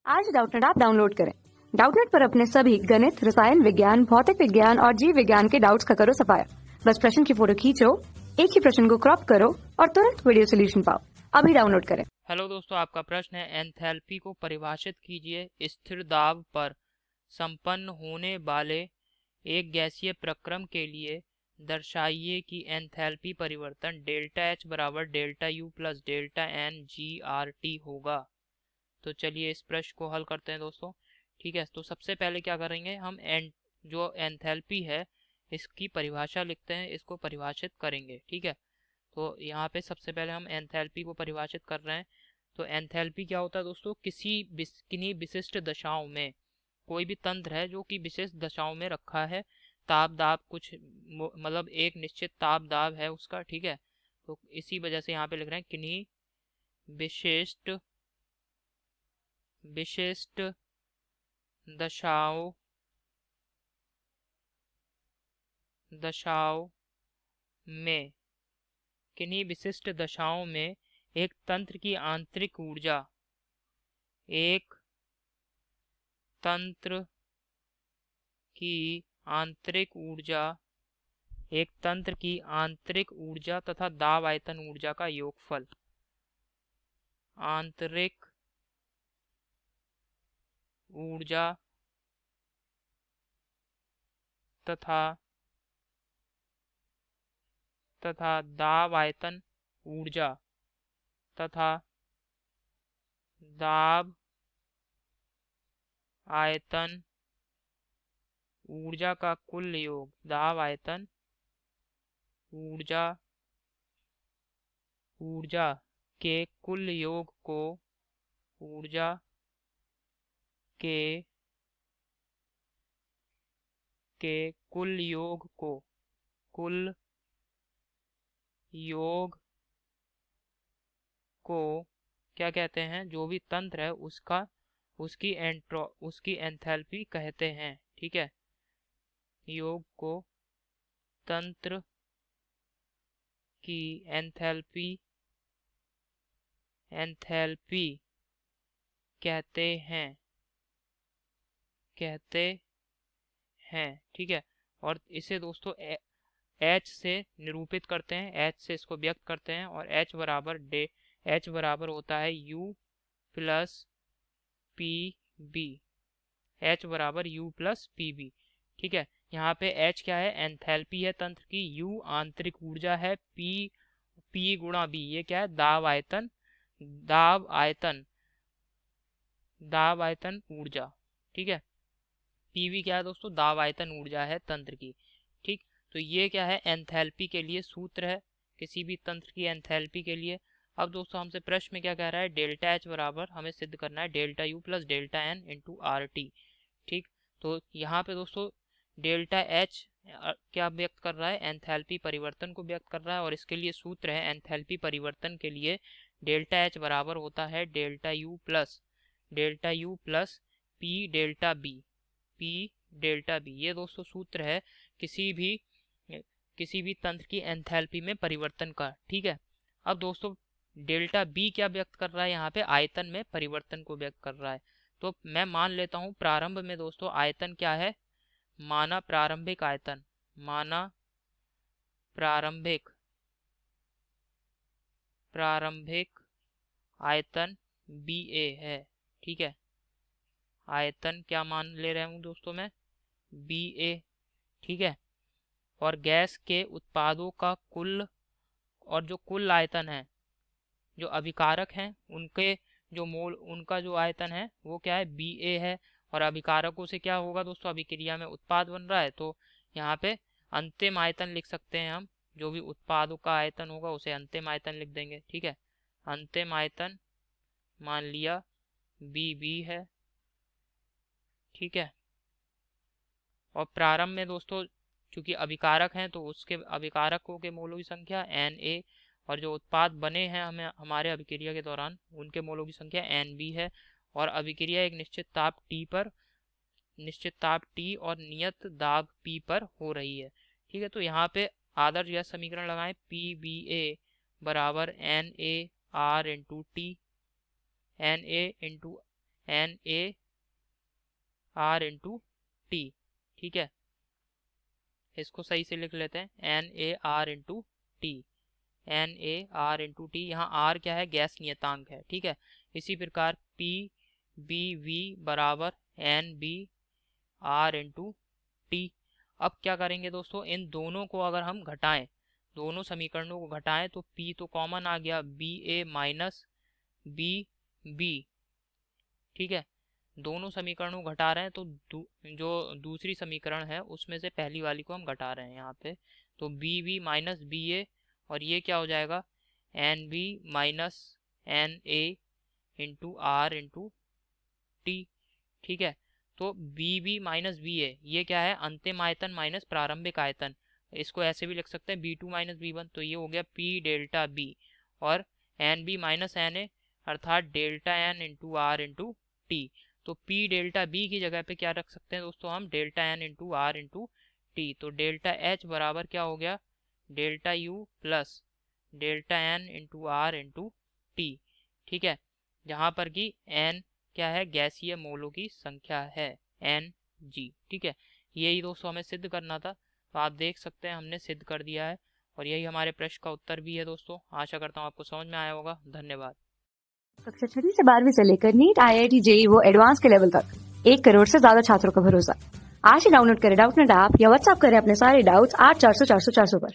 आज Doubtnut app download करें। Doubtnut पर अपने सभी गणित, रसायन विज्ञान, भौतिक विज्ञान और जीव विज्ञान के डाउट्स का करो सफाया। बस प्रश्न की फोटो खींचो, एक ही प्रश्न को क्रॉप करो और तुरंत वीडियो सोल्यूशन पाओ। अभी डाउनलोड करें। हेलो दोस्तों, आपका प्रश्न है एंथैल्पी को परिभाषित कीजिए। स्थिर दाब पर संपन्न होने वाले एक गैसीय प्रक्रम के लिए दर्शाइए कि एंथैल्पी परिवर्तन डेल्टा एच बराबर delta U plus delta N G R T होगा। तो चलिए इस प्रश्न को हल करते हैं दोस्तों। ठीक है, तो सबसे पहले क्या करेंगे हम जो एंथैल्पी है इसकी परिभाषा लिखते हैं, इसको परिभाषित करेंगे। ठीक है, तो यहाँ पे सबसे पहले हम एंथैल्पी को परिभाषित कर रहे हैं। तो एंथैल्पी क्या होता है दोस्तों, किन्हीं विशिष्ट दशाओं में कोई भी तंत्र है जो कि विशेष दशाओं में रखा है। ताप दाब कुछ मतलब एक निश्चित ताप दाब है उसका। ठीक है, तो इसी वजह से यहाँ पे लिख रहे हैं किन्हीं विशिष्ट दशाओं में किन्हीं विशिष्ट दशाओं में एक तंत्र की आंतरिक ऊर्जा एक तंत्र की आंतरिक ऊर्जा तथा दाब आयतन ऊर्जा का योगफल। आंतरिक ऊर्जा तथा दाब आयतन ऊर्जा तथा दाब आयतन ऊर्जा का कुल योग। दाब आयतन ऊर्जा के कुल योग को ऊर्जा के कुल योग को क्या कहते हैं, जो भी तंत्र है उसकी एंथैल्पी कहते हैं। ठीक है, योग को तंत्र की एंथैल्पी कहते हैं। ठीक है, और इसे दोस्तों एच से निरूपित करते हैं, एच से इसको व्यक्त करते हैं। और एच बराबर होता है U plus P B. H बराबर यू प्लस पी बी। ठीक है, यहाँ पे एच क्या है, एंथैल्पी है तंत्र की, यू आंतरिक ऊर्जा है, पी गुणा बी ये क्या है, दाब आयतन ऊर्जा। ठीक है, पीवी क्या है दोस्तों, दाब आयतन ऊर्जा है तंत्र की। ठीक, तो ये क्या है, एंथैल्पी के लिए सूत्र है, किसी भी तंत्र की एंथैल्पी के लिए। अब दोस्तों हमसे प्रश्न में क्या कह रहा है, डेल्टा एच बराबर हमें सिद्ध करना है delta U plus delta N into R T. ठीक, तो यहाँ पे दोस्तों डेल्टा एच क्या व्यक्त कर रहा है, एंथैल्पी परिवर्तन को व्यक्त कर रहा है। और इसके लिए सूत्र है एंथैल्पी परिवर्तन के लिए डेल्टा एच बराबर होता है delta U plus P delta B. ये दोस्तों सूत्र है किसी भी तंत्र की एंथैल्पी में परिवर्तन का। ठीक है, अब दोस्तों डेल्टा बी क्या व्यक्त कर रहा है, यहाँ पे आयतन में परिवर्तन को व्यक्त कर रहा है। तो मैं मान लेता हूँ प्रारंभ में दोस्तों आयतन क्या है, माना प्रारंभिक आयतन बी ए है। ठीक है, आयतन क्या मान ले रहा हूँ दोस्तों मैं, बी ए। ठीक है, और गैस के उत्पादों का कुल आयतन है, जो अभिकारक हैं उनका जो आयतन है वो क्या है, बी ए है। और अभिकारकों से क्या होगा दोस्तों, अभिक्रिया में उत्पाद बन रहा है, तो यहाँ पे अंतिम आयतन लिख सकते हैं हम, जो भी उत्पादों का आयतन होगा उसे अंतिम आयतन लिख देंगे। ठीक है, अंतिम आयतन मान लिया बी बी है। ठीक है, और प्रारंभ में दोस्तों चूंकि अभिकारक हैं तो उसके अभिकारकों के मोलों की संख्या एन ए, और जो उत्पाद बने हैं हमें हमारे अभिक्रिया के दौरान उनके मोलों की संख्या एन बी है। और अभिक्रिया एक निश्चित ताप टी और नियत दाब पी पर हो रही है। ठीक है, तो यहाँ पे आदर्श गैस समीकरण लगाएं, पी बी ए बराबर N A R into T, N A into NaR into T. ठीक है, इसको सही से लिख लेते हैं, NaR into T, NaR into T. यहाँ R क्या है, गैस नियतांक है। ठीक है, इसी प्रकार PbV बराबर NbR इंटू टी। अब क्या करेंगे दोस्तों, इन दोनों को अगर हम घटाएं, दोनों समीकरणों को घटाएं तो P तो कॉमन आ गया, Ba माइनस Bb। ठीक है, दोनों समीकरणों को घटा रहे हैं तो जो दूसरी समीकरण है उसमें से पहली वाली को हम घटा रहे हैं यहाँ पे, तो Bb माइनस Ba, और ये क्या हो जाएगा, Nb minus Na into R into T. ठीक है, तो Bb माइनस Ba ये क्या है, अंतिम आयतन माइनस प्रारंभिक आयतन। इसको ऐसे भी लिख सकते हैं B2 माइनस B1, तो ये हो गया P डेल्टा B, और Nb माइनस Na अर्थात delta N into R into T. तो P डेल्टा B की जगह पे क्या रख सकते हैं दोस्तों हम, delta N into R into T. तो डेल्टा H बराबर क्या हो गया, delta U plus delta N into R into T. ठीक है, जहाँ पर कि N क्या है, गैसीय मोलों की संख्या है, Ng। ठीक है, यही दोस्तों हमें सिद्ध करना था, तो आप देख सकते हैं हमने सिद्ध कर दिया है, और यही हमारे प्रश्न का उत्तर भी है दोस्तों। आशा करता हूँ आपको समझ में आया होगा। धन्यवाद। कक्षा 6 से 12वीं से लेकर नीट, IIT, JEE वो एडवांस के लेवल तक 1 करोड़ से ज्यादा छात्रों का भरोसा। आज ही डाउनलोड करें डाउटनेट ऐप या व्हाट्सएप करें अपने सारे डाउट्स 8400 400 400 पर।